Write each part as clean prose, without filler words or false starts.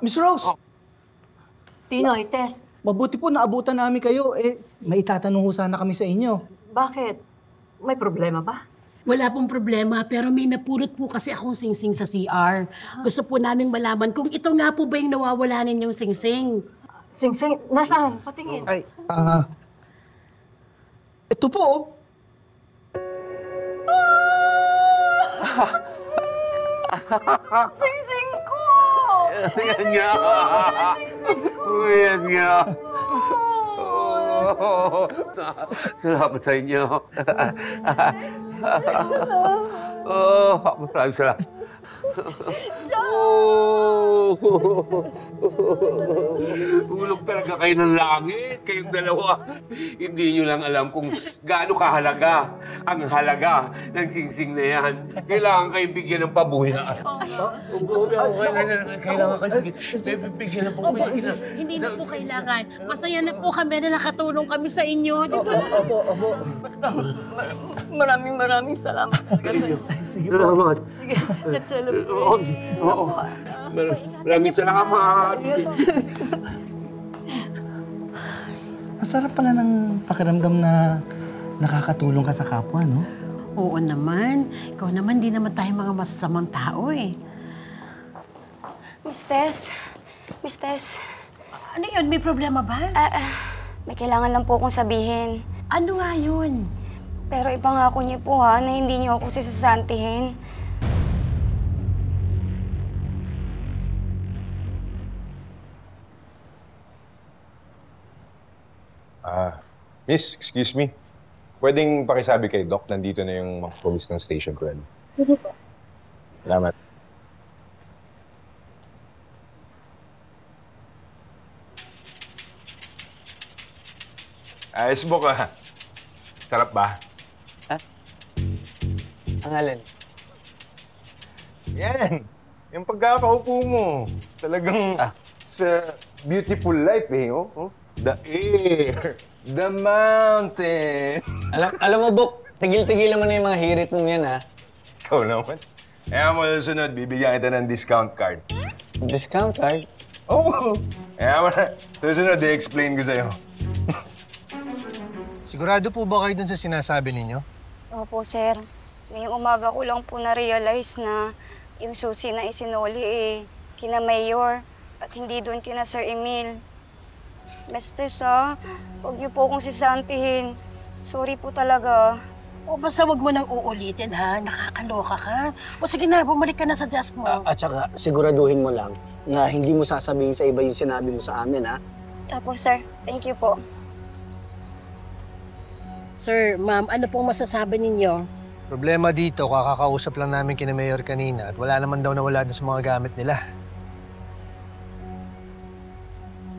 Miss Rose! Tinoy, Tess. Mabuti po naabutan namin kayo. May itatanong ho sana kami sa inyo. Bakit? May problema ba? Wala pong problema, pero may napulot po kasi akong singsing sa CR. Gusto po naming malaman kung ito nga po ba yung nawawala ninyong singsing. Singsing, nasaan? Patingin. Ito po. Singsing ko! Yan nga. Yan nga. Salamat sa inyo. Maraming salamat. Hulog talaga kayo ng langit, kayong dalawa. Hindi nyo lang alam kung gaano kahalaga ang halaga ng singsing na yan. Kailangan kayo bigyan ng pabuya. Kailangan kayo bigyan ng pabuya. Hindi na po kailangan. Masaya na po kami na nakatulong kami sa inyo, di ba? Opo. Basta, maraming salamat. Salamat. Sige, let's celebrate. Oo. Maraming salamat. Masarap pala ng pakiramdam na nakakatulong ka sa kapwa, no? Oo naman. Ikaw naman, di naman tayo mga masasamang tao eh. Miss Tess. Miss Tess. Ano yun? May problema ba? May kailangan lang po akong sabihin. Ano nga yun? Pero ipangako niyo po ha, na hindi niyo ako sisasantihin. Miss, excuse me. Pwedeng pakisabi kay Doc, nandito na yung mga police ng station ko. Sige po. Salamat. Ayos mo ka. Sarap ba? Ha? Ang alin? Yan. Yung pagkakaupo mo. Talagang sa beautiful life eh, oh. The air. The mountain. Alam mo, Bok, tigil-tigil naman na yung mga hirit mong yan, ha? Ikaw naman. Kaya mo susunod, bibigyan kita ng discount card. Discount card? Oo. Kaya mo na. Susunod, i-explain ko sa'yo. Sigurado po ba kayo dun sa sinasabi ninyo? Opo, sir. Ngayong umaga ko lang po na-realize na yung susi na isinuli kina Mayor at hindi doon kina Sir Emil. Mestes, huwag niyo po akong sisantihin. Sorry po talaga. O basta wag mo nang uulitin, ha? Nakakaloka ka. O sige na, bumalik ka na sa desk mo. At saka, siguraduhin mo lang na hindi mo sasabihin sa iba yung sinabi mo sa amin, ha? Opo, sir. Thank you po. Sir, ma'am, ano pong masasabi ninyo? Problema dito, kakakausap lang namin kina Mayor kanina at wala naman daw nawala dun sa mga gamit nila.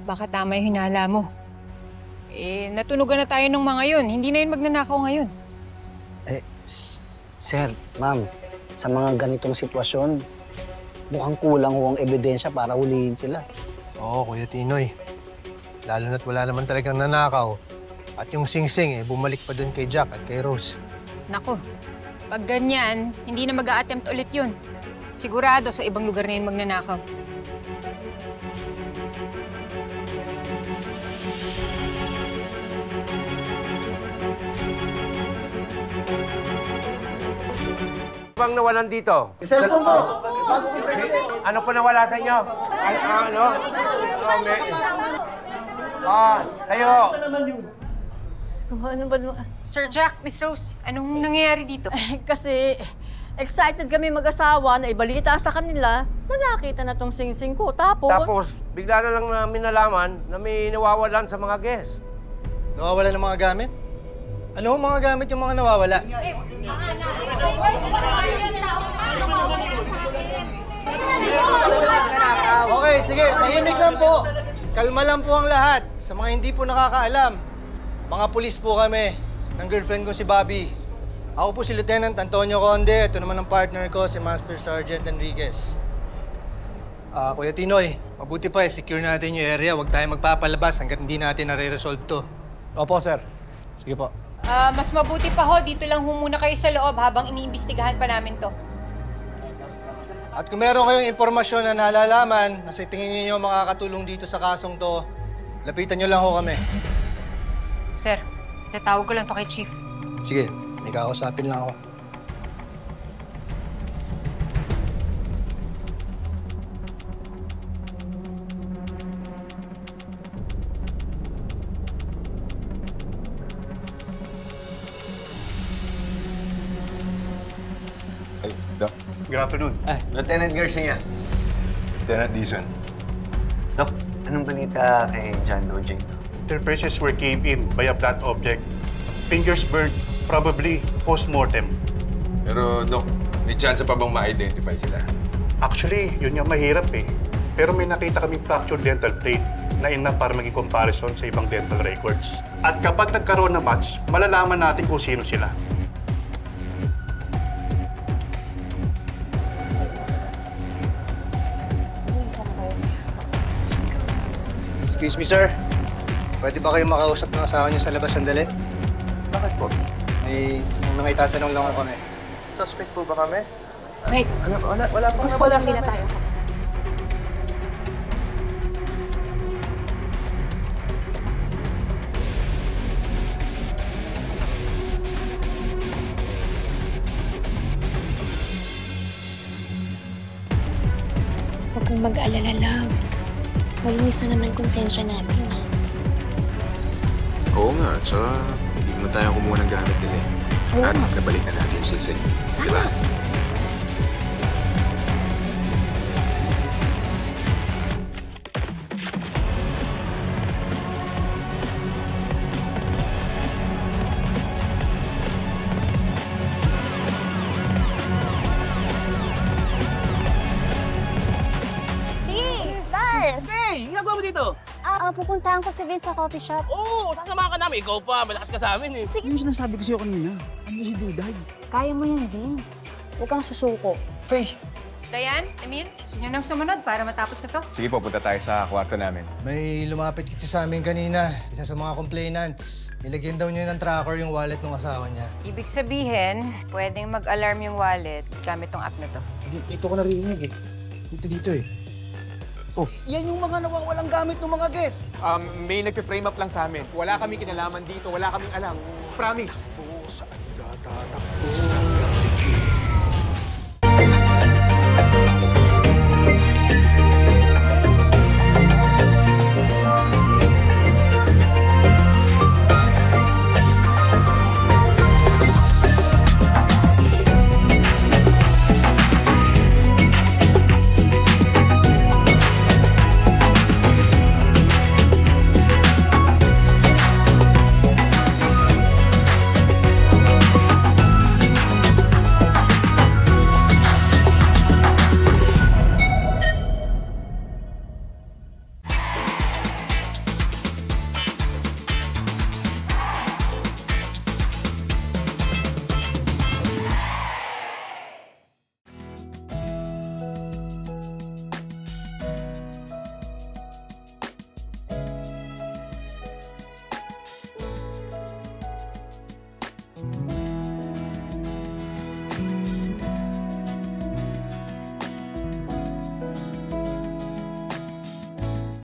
Baka tama yung hinala mo. Natunugan na tayo ng mga yun. Hindi na yun magnanakaw ngayon. Sir, ma'am, sa mga ganitong sitwasyon, mukhang kulang ho ang ebidensya para hulihin sila. Oo, Kuya Tinoy. Lalo na't wala naman talagang nanakaw. At yung singsing, bumalik pa dun kay Jack at kay Rose. Naku, pag ganyan, hindi na mag-a-attempt ulit yun. Sigurado sa ibang lugar na yun magnanakaw. Bang nawalan dito? Cellphone mo! Ano po nawala sa inyo? Ano? Tayo! Ano ba naman? Sir Jack, Miss Rose, anong nangyayari dito? Kasi excited kami mag-asawa na ibalita sa kanila na nakita na tong singsing ko. Tapos, bigla na lang namin nalaman na may nawawalan sa mga guest. Nawawala ng mga gamit? Ano ang mga gamit yung mga nawawala? Okay, sige. Tahimik lang po. Kalma lang po ang lahat. Sa mga hindi po nakakaalam, mga pulis po kami ng girlfriend ko si Bobby. Ako po si Lieutenant Antonio Conde. Ito naman ang partner ko, si Master Sergeant Enriquez. Kuya Tinoy, mabuti pa secure natin yung area. Huwag tayo magpapalabas hanggat hindi natin nare-resolve to. Opo, sir. Sige po. Mas mabuti pa ho, dito lang ho muna kayo sa loob habang iniimbestigahan pa namin to. At kung meron kayong impormasyon na nalalaman na sa tingin niyo makakatulong dito sa kasong to, lapitan niyo lang ho kami. Sir, tatawag ko lang to kay Chief. Sige, may kakausapin lang ako. Ay, Doc. Good afternoon. Lieutenant Garcia. Lieutenant Dizon. Dok, anong balita kay John Doe Jane? Their precious were came in by a blunt object. Fingers burnt, probably post-mortem. Pero, Doc, may chance pa bang ma-identify sila? Actually, yun yung mahirap eh. Pero may nakita kaming fractured dental plate na enough para maging comparison sa ibang dental records. At kapag nagkaroon na match, malalaman natin kung sino sila. Excuse me, sir. Pwede ba kayong makausap ng asawa niyo sa labas sandali? Bakit po? May mga itatanong lang ako kami. Suspect po ba kami? Wait, Wala po. gusto lang nila tayo kausap. Huwag kang mag-alala, love. Malinis na naman konsensya natin, ha? Oo nga, tsaka hindi mo tayo kumuha ng gamit nila eh. At nabalik na natin yung sigsig. Di ba? Hey, ginagawa mo dito? Pupuntahan ko si Vince sa coffee shop. Oo, sasama ka namin. Ikaw pa, malakas ka sa amin eh. Sige. Yung sinasabi ko sa'yo kanina, ano si Duday? Kaya mo yan, Vince. Huwag kang susuko. Faye! Dayan, Emil, gusto nyo nang sumunod para matapos na to? Sige po, punta tayo sa kwarto namin. May lumapit kasi sa amin kanina. Isa sa mga complainants. Nilagyan daw niya ng tracker yung wallet ng asawa niya. Ibig sabihin, pwedeng mag-alarm yung wallet gamit tong app na to. Ito ko narinig eh. Dito eh. Yan yung mga nawawalang gamit ng mga guests. May nagpe-frame up lang sa amin. Wala kami kinalaman dito, wala kaming alam. Promise. Oo, saan nagtatakbo?